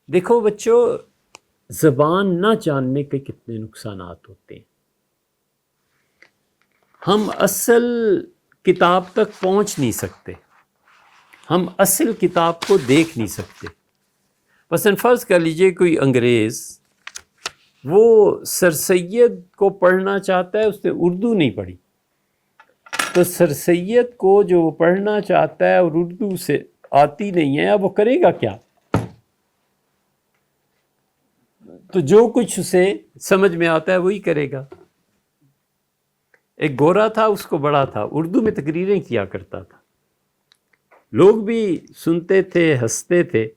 دیکھو بچوں، زبان نہ جاننے کے کتنے نقصانات ہوتے ہیں. ہم اصل کتاب تک پہنچ نہیں سکتے، ہم اصل کتاب کو دیکھ نہیں سکتے. مثلا فرض کر لیجئے کوئی انگریز وہ سر سید کو پڑھنا چاہتا ہے، اس نے اردو نہیں پڑھی، تو سر سید کو جو وہ پڑھنا چاہتا ہے اور اردو سے آتی نہیں ہے، اب وہ کرے گا کیا؟ تو جو کچھ اسے سمجھ میں آتا ہے وہی کرے گا. ایک گورا تھا، اس کو بڑا تھا، اردو میں تقریریں کیا کرتا تھا، لوگ بھی سنتے تھے، ہنستے تھے.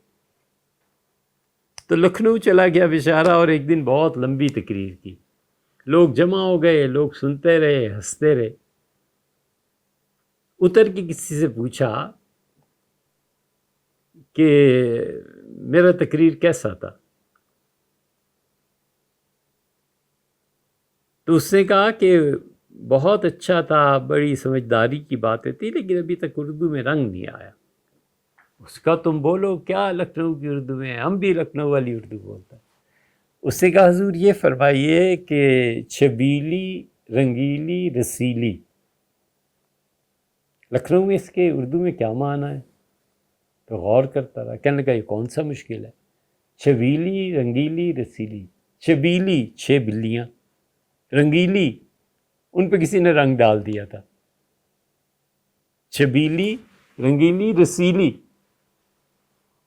تو لکھنؤ چلا گیا بیچارہ، اور ایک دن بہت لمبی تقریر کی، لوگ جمع ہو گئے، لوگ سنتے رہے، ہنستے رہے. اتر کے کسی سے پوچھا کہ میرا تقریر کیسا تھا؟ تو اس نے کہا کہ بہت اچھا تھا، بڑی سمجھداری کی باتیں تھی، لیکن ابھی تک اردو میں رنگ نہیں آیا. اس کا تم بولو کیا لکھنؤ کی اردو میں، ہم بھی لکھنؤ والی اردو بولتا ہے. اس نے کہا حضور یہ فرمائیے کہ چھبیلی، رنگیلی، رسیلی، لکھنؤ میں اس کے اردو میں کیا معنی ہے؟ تو غور کرتا رہا، کہنے لگا یہ کون سا مشکل ہے، چھبیلی، رنگیلی، رسیلی. چھبیلی 6 بلیاں، رنگیلی ان پہ کسی نے رنگ ڈال دیا تھا. چھبیلی، رنگیلی، رسیلی،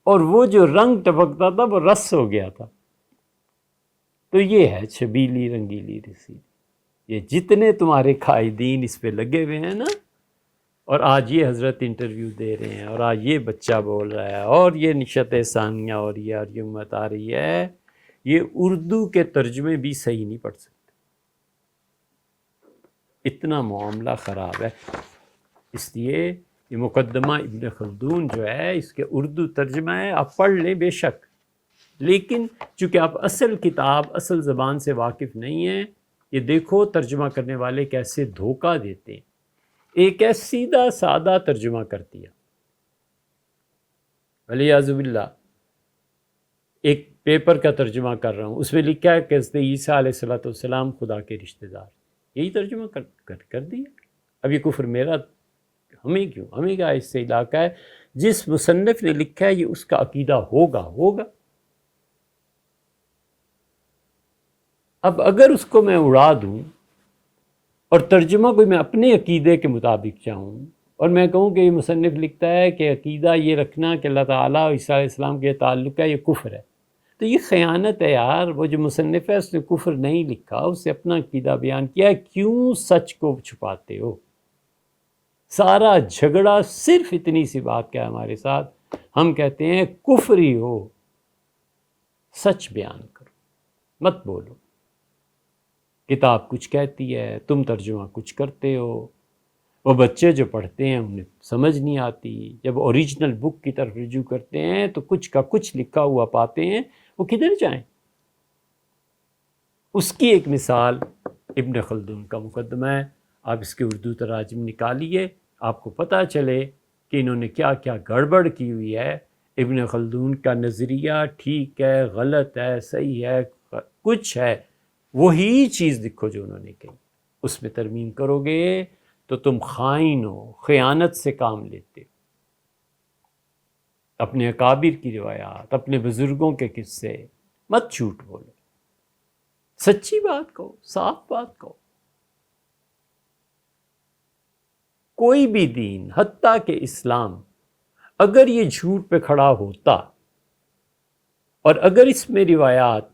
اور وہ جو رنگ ٹپکتا تھا وہ رس ہو گیا تھا. تو یہ ہے چھبیلی، رنگیلی، رسیلی. یہ جتنے تمہارے قائدین اس پہ لگے ہوئے ہیں نا، اور آج یہ حضرت انٹرویو دے رہے ہیں، اور آج یہ بچہ بول رہا ہے، اور یہ نشت ثانیہ ہو رہی ہے، اور یہ امت آ رہی ہے، یہ اردو کے ترجمے بھی صحیح نہیں پڑھ سکتے. اتنا معاملہ خراب ہے. اس لیے یہ مقدمہ ابن خلدون جو ہے، اس کے اردو ترجمہ ہے، آپ پڑھ لیں بے شک، لیکن چونکہ آپ اصل کتاب، اصل زبان سے واقف نہیں ہیں. یہ دیکھو ترجمہ کرنے والے کیسے دھوکہ دیتے ہیں. ایک ہے سیدھا سادہ ترجمہ کر دیا، والعیاذ باللہ. ایک پیپر کا ترجمہ کر رہا ہوں، اس میں لکھا ہے کہ حضرت عیسیٰ علیہ السلام خدا کے رشتہ دار، یہی ترجمہ کر دیا. اب یہ کفر میرا، ہمیں کیوں، ہمیں کیا اس سے علاقہ ہے؟ جس مصنف نے لکھا ہے یہ اس کا عقیدہ ہوگا. اب اگر اس کو میں اڑا دوں اور ترجمہ کوئی میں اپنے عقیدے کے مطابق چاہوں، اور میں کہوں کہ یہ مصنف لکھتا ہے کہ عقیدہ یہ رکھنا کہ اللہ تعالیٰ اور عیسیٰ علیہ السلام کے تعلق ہے، یہ کفر ہے، تو یہ خیانت ہے یار. وہ جو مصنف ہے اس نے کفر نہیں لکھا، اس نے اپنا عقیدہ بیان کیا ہے. کیوں سچ کو چھپاتے ہو؟ سارا جھگڑا صرف اتنی سی بات کیا ہے ہمارے ساتھ، ہم کہتے ہیں کفری ہو، سچ بیان کرو، مت بولو. کتاب کچھ کہتی ہے، تم ترجمہ کچھ کرتے ہو. وہ بچے جو پڑھتے ہیں انہیں سمجھ نہیں آتی، جب اوریجنل بک کی طرف رجوع کرتے ہیں تو کچھ کا کچھ لکھا ہوا پاتے ہیں، وہ کدھر جائیں؟ اس کی ایک مثال ابن خلدون کا مقدمہ ہے. آپ اس کے اردو تراجم نکالیے، آپ کو پتہ چلے کہ انہوں نے کیا کیا گڑبڑ کی ہوئی ہے. ابن خلدون کا نظریہ ٹھیک ہے، غلط ہے، صحیح ہے، کچھ ہے، وہی چیز لکھو جو انہوں نے کہی، اس میں ترمیم کرو گے تو تم خائن ہو، خیانت سے کام لیتے ہو. اپنے اکابر کی روایات، اپنے بزرگوں کے قصے، مت جھوٹ بولو، سچی بات کہو، صاف بات کہو. کوئی بھی دین، حتیٰ کہ اسلام، اگر یہ جھوٹ پہ کھڑا ہوتا اور اگر اس میں روایات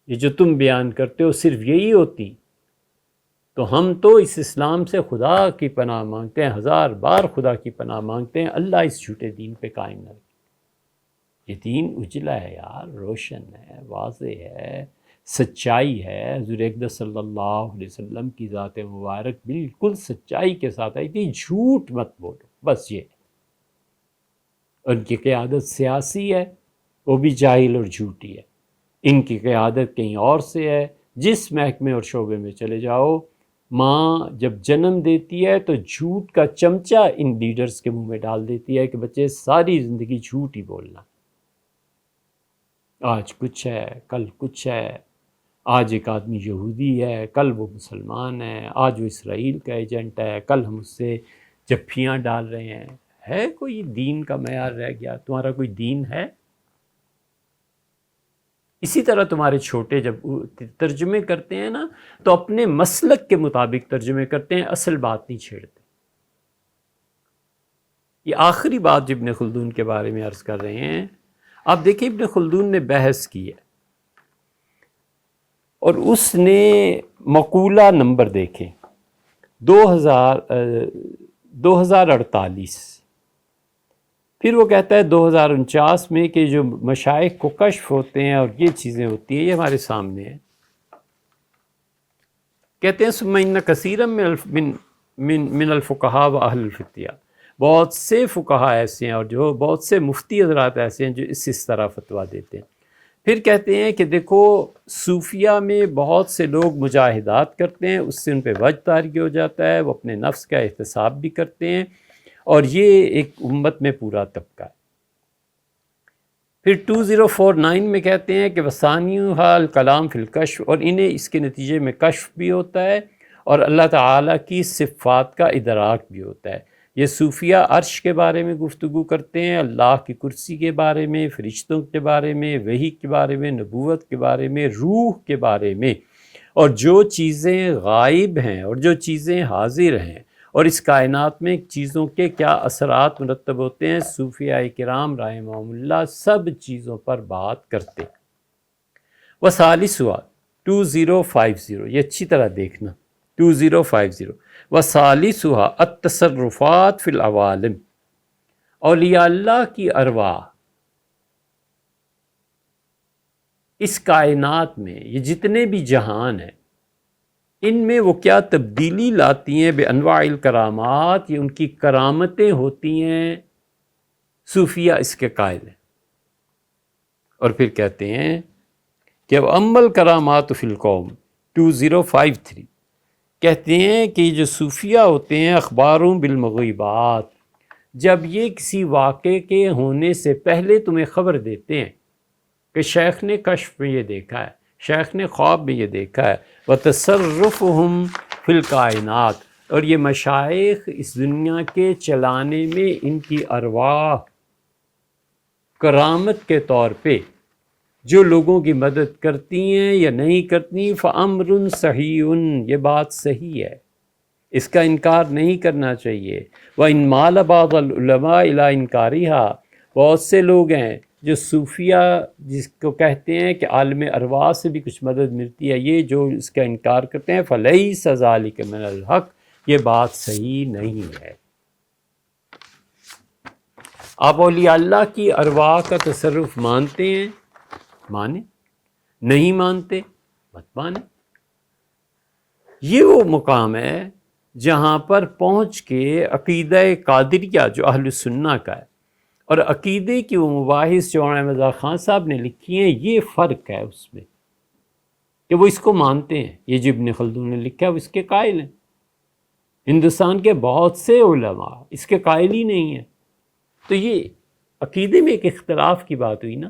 یہ جو تم بیان کرتے ہو صرف یہی ہوتی، تو ہم تو اس اسلام سے خدا کی پناہ مانگتے ہیں، 1000 بار خدا کی پناہ مانگتے ہیں، اللہ اس جھوٹے دین پہ قائم نہ رکھے. یہ دین اجلا ہے یار، روشن ہے، واضح ہے، سچائی ہے. حضور اقدس صلی اللہ علیہ وسلم کی ذات مبارک بالکل سچائی کے ساتھ آئی تھی. جھوٹ مت بولو، بس یہ. ان کی قیادت سیاسی ہے، وہ بھی جاہل اور جھوٹی ہے. ان کی قیادت کہیں اور سے ہے. جس محکمے اور شعبے میں چلے جاؤ، ماں جب جنم دیتی ہے تو جھوٹ کا چمچہ ان لیڈرز کے منہ میں ڈال دیتی ہے کہ بچے ساری زندگی جھوٹ ہی بولنا. آج کچھ ہے، کل کچھ ہے، آج ایک آدمی یہودی ہے، کل وہ مسلمان ہے، آج وہ اسرائیل کا ایجنٹ ہے، کل ہم اس سے جفیاں ڈال رہے ہیں۔ ہے کوئی دین کا معیار رہ گیا؟ تمہارا کوئی دین ہے؟ اسی طرح تمہارے چھوٹے جب ترجمے کرتے ہیں نا تو اپنے مسلک کے مطابق ترجمے کرتے ہیں، اصل بات نہیں چھیڑتے۔ یہ آخری بات جو ابن خلدون کے بارے میں عرض کر رہے ہیں، آپ دیکھیں ابن خلدون نے بحث کی ہے اور اس نے مقولہ نمبر دیکھیں 2048، پھر وہ کہتا ہے 2049 میں کہ جو مشائخ کو کشف ہوتے ہیں اور یہ چیزیں ہوتی ہیں، یہ ہمارے سامنے ہیں۔ کہتے ہیں ثم ان کثیرا من الفقہاء و اہل الفتیہ، بہت سے فقہا ایسے ہیں اور جو بہت سے مفتی حضرات ایسے ہیں جو اس طرح فتویٰ دیتے ہیں۔ پھر کہتے ہیں کہ دیکھو صوفیہ میں بہت سے لوگ مجاہدات کرتے ہیں، اس سے ان پہ وجد طاری ہو جاتا ہے، وہ اپنے نفس کا احتساب بھی کرتے ہیں، اور یہ ایک امت میں پورا طبقہ ہے۔ پھر 2049 میں کہتے ہیں کہ وثانیھا الکلام فی الکشف، اور انہیں اس کے نتیجے میں کشف بھی ہوتا ہے اور اللہ تعالیٰ کی صفات کا ادراک بھی ہوتا ہے۔ یہ صوفیہ عرش کے بارے میں گفتگو کرتے ہیں، اللہ کی کرسی کے بارے میں، فرشتوں کے بارے میں، وحی کے بارے میں، نبوت کے بارے میں، روح کے بارے میں، اور جو چیزیں غائب ہیں اور جو چیزیں حاضر ہیں اور اس کائنات میں چیزوں کے کیا اثرات مرتب ہوتے ہیں، صوفیاء کرام رحمہم اللہ سب چیزوں پر بات کرتے۔ وثالثھا 2050، یہ اچھی طرح دیکھنا 2050، وثالثھا التصرفات فی العوالم، اولیاء اللہ کی ارواح اس کائنات میں یہ جتنے بھی جہان ہیں ان میں وہ کیا تبدیلی لاتی ہیں، بے انواع الکرامات، یہ ان کی کرامتیں ہوتی ہیں، صوفیہ اس کے قائل ہیں۔ اور پھر کہتے ہیں کہ عمل کرامات فی القوم 2053، کہتے ہیں کہ یہ جو صوفیہ ہوتے ہیں اخباروں بالمغیبات، جب یہ کسی واقعے کے ہونے سے پہلے تمہیں خبر دیتے ہیں کہ شیخ نے کشف میں یہ دیکھا ہے، شیخ نے خواب میں یہ دیکھا ہے، وتصرفہم فی الکائنات، اور یہ مشائخ اس دنیا کے چلانے میں ان کی ارواح کرامت کے طور پہ جو لوگوں کی مدد کرتی ہیں یا نہیں کرتی، فَأَمْرٌ صَحِيٌّ، یہ بات صحیح ہے، اس کا انکار نہیں کرنا چاہیے۔ وَإِن مَالَ بَعْضُ الْعُلَمَاءِ إِلَىٰ إِنْكَارِهَا، بہت سے لوگ ہیں جو صوفیہ جس کو کہتے ہیں کہ عالم ارواح سے بھی کچھ مدد ملتی ہے، یہ جو اس کا انکار کرتے ہیں، فَلَيْسَ ذَلِكَ مِنَ الْحَقِّ، یہ بات صحیح نہیں ہے۔ آپ اولیاء اللہ کی ارواح کا تصرف مانتے ہیں، مانیں، نہیں مانتے مت مانیں۔ یہ وہ مقام ہے جہاں پر پہنچ کے عقیدہ قادریہ جو اہل سنہ کا ہے اور عقیدے کی وہ مباحث جو مولانا رضا خان صاحب نے لکھی ہیں، یہ فرق ہے اس میں کہ وہ اس کو مانتے ہیں۔ یہ جو ابن خلدون نے لکھا ہے وہ اس کے قائل ہیں، ہندوستان کے بہت سے علماء اس کے قائل ہی نہیں ہیں۔ تو یہ عقیدے میں ایک اختلاف کی بات ہوئی نا۔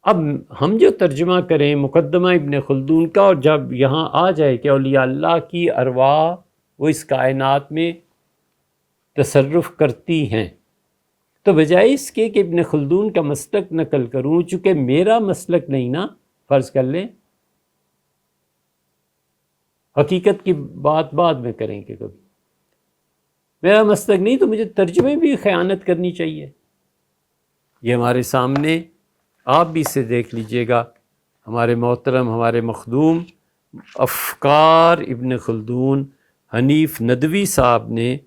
اب ہم جو ترجمہ کریں مقدمہ ابن خلدون کا، اور جب یہاں آ جائے کہ اولیاء اللہ کی ارواح وہ اس کائنات میں تصرف کرتی ہیں، تو بجائے اس کے کہ ابن خلدون کا مسلک نقل کروں، چونکہ میرا مسلک نہیں نا، فرض کر لیں حقیقت کی بات بعد میں کریں کہ کبھی میرا مسلک نہیں تو مجھے ترجمے بھی خیانت کرنی چاہیے۔ یہ ہمارے سامنے، آپ بھی اسے دیکھ لیجئے گا، ہمارے محترم، ہمارے مخدوم افکار ابن خلدون حنیف ندوی صاحب نے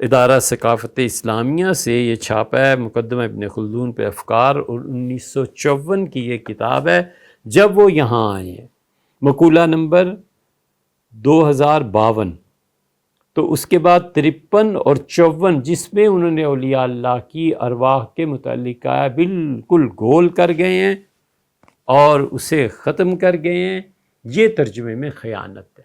ادارہ ثقافت اسلامیہ سے یہ چھاپا ہے، مقدمہ ابن خلدون پہ افکار، اور 1954 کی یہ کتاب ہے جب وہ یہاں آئے ہیں، مقولہ نمبر 2052، تو اس کے بعد 53 اور 54 جس میں انہوں نے اولیاء اللہ کی ارواح کے متعلق کہا ہے، بالکل گول کر گئے ہیں اور اسے ختم کر گئے ہیں۔ یہ ترجمے میں خیانت ہے۔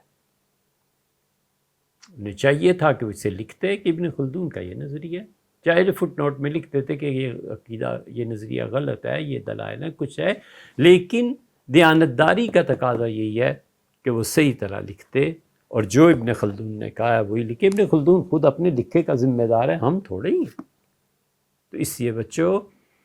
انہیں چاہیے تھا کہ وہ اسے لکھتے کہ ابن خلدون کا یہ نظریہ ہے، چاہے فٹ نوٹ میں لکھتے تھے کہ یہ عقیدہ، یہ نظریہ غلط ہے، یہ دلائل ہے، کچھ ہے، لیکن دیانتداری کا تقاضا یہی ہے کہ وہ صحیح طرح لکھتے، اور جو ابن خلدون نے کہا ہے وہی لکھے۔ ابن خلدون خود اپنے لکھے کا ذمہ دار ہے، ہم تھوڑے ہی ہیں۔ تو اس لیے بچوں،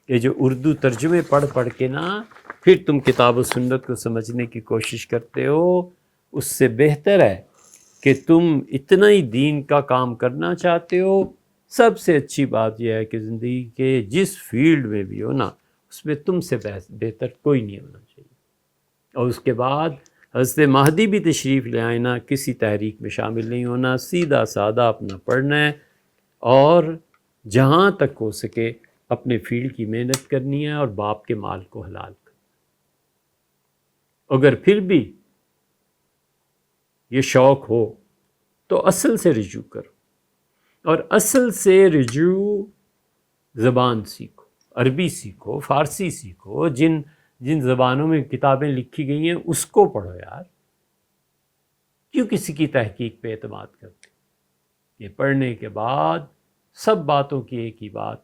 یہ جو اردو ترجمے پڑھ پڑھ کے نا پھر تم کتاب و سنت کو سمجھنے کی کوشش کرتے ہو، اس سے بہتر ہے کہ تم اتنا ہی دین کا کام کرنا چاہتے ہو۔ سب سے اچھی بات یہ ہے کہ زندگی کے جس فیلڈ میں بھی ہو نا، اس میں تم سے بہتر کوئی نہیں ہونا چاہیے۔ اور اس کے بعد حضرت مہدی بھی تشریف لے آئے نا، کسی تحریک میں شامل نہیں ہونا، سیدھا سادہ اپنا پڑھنا ہے، اور جہاں تک ہو سکے اپنے فیلڈ کی محنت کرنی ہے، اور باپ کے مال کو حلال کرنا۔ اگر پھر بھی یہ شوق ہو تو اصل سے رجوع کرو، اور اصل سے رجوع زبان سیکھو، عربی سیکھو، فارسی سیکھو، جن زبانوں میں کتابیں لکھی گئی ہیں اس کو پڑھو یار، کیوں کسی کی تحقیق پہ اعتماد کرتے؟ یہ پڑھنے کے بعد سب باتوں کی ایک ہی بات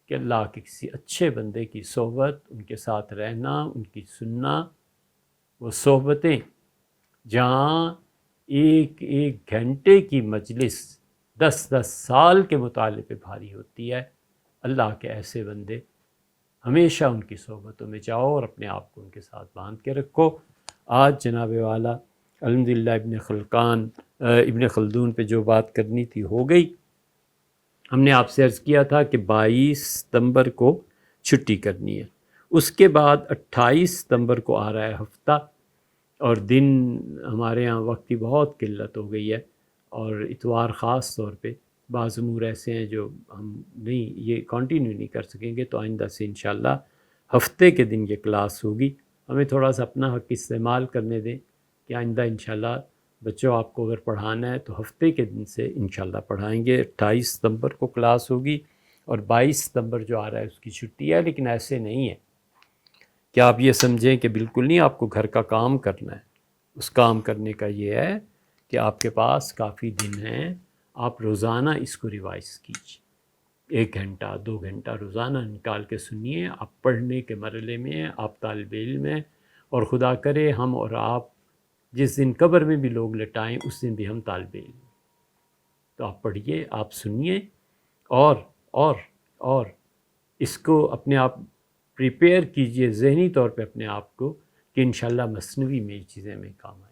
کہ اللہ کے کسی اچھے بندے کی صحبت، ان کے ساتھ رہنا، ان کی سننا، وہ صحبتیں جہاں ایک ایک گھنٹے کی مجلس 10 سال کے مطالعے پہ بھاری ہوتی ہے، اللہ کے ایسے بندے ہمیشہ ان کی صحبتوں میں جاؤ اور اپنے آپ کو ان کے ساتھ باندھ کے رکھو۔ آج جناب والا الحمدللہ ابن خلدون پہ جو بات کرنی تھی ہو گئی۔ ہم نے آپ سے عرض کیا تھا کہ 22 ستمبر کو چھٹی کرنی ہے، اس کے بعد 28 ستمبر کو آ رہا ہے ہفتہ، اور دن ہمارے ہاں وقت کی بہت قلت ہو گئی ہے، اور اتوار خاص طور پہ بعض امور ایسے ہیں جو ہم نہیں یہ کنٹینیو نہیں کر سکیں گے، تو آئندہ سے انشاءاللہ ہفتے کے دن یہ کلاس ہوگی۔ ہمیں تھوڑا سا اپنا حق استعمال کرنے دیں کہ آئندہ انشاءاللہ بچوں آپ کو اگر پڑھانا ہے تو ہفتے کے دن سے انشاءاللہ پڑھائیں گے۔ 28 ستمبر کو کلاس ہوگی، اور 22 ستمبر جو آ رہا ہے اس کی چھٹی ہے، لیکن ایسے نہیں ہے کہ آپ یہ سمجھیں کہ بالکل نہیں، آپ کو گھر کا کام کرنا ہے۔ اس کام کرنے کا یہ ہے کہ آپ کے پاس کافی دن ہیں، آپ روزانہ اس کو ریوائز کیجیے، 1 گھنٹہ 2 گھنٹہ روزانہ نکال کے سنیے۔ آپ پڑھنے کے مرحلے میں ہیں، آپ طالب علم ہیں، اور خدا کرے ہم اور آپ جس دن قبر میں بھی لوگ لٹائیں اس دن بھی ہم طالب علم۔ تو آپ پڑھیے، آپ سنیے، اور اس کو اپنے آپ پریپیئر کیجئے ذہنی طور پہ اپنے آپ کو کہ انشاءاللہ مثنوی میں یہ چیزیں ہمیں کام آئیں۔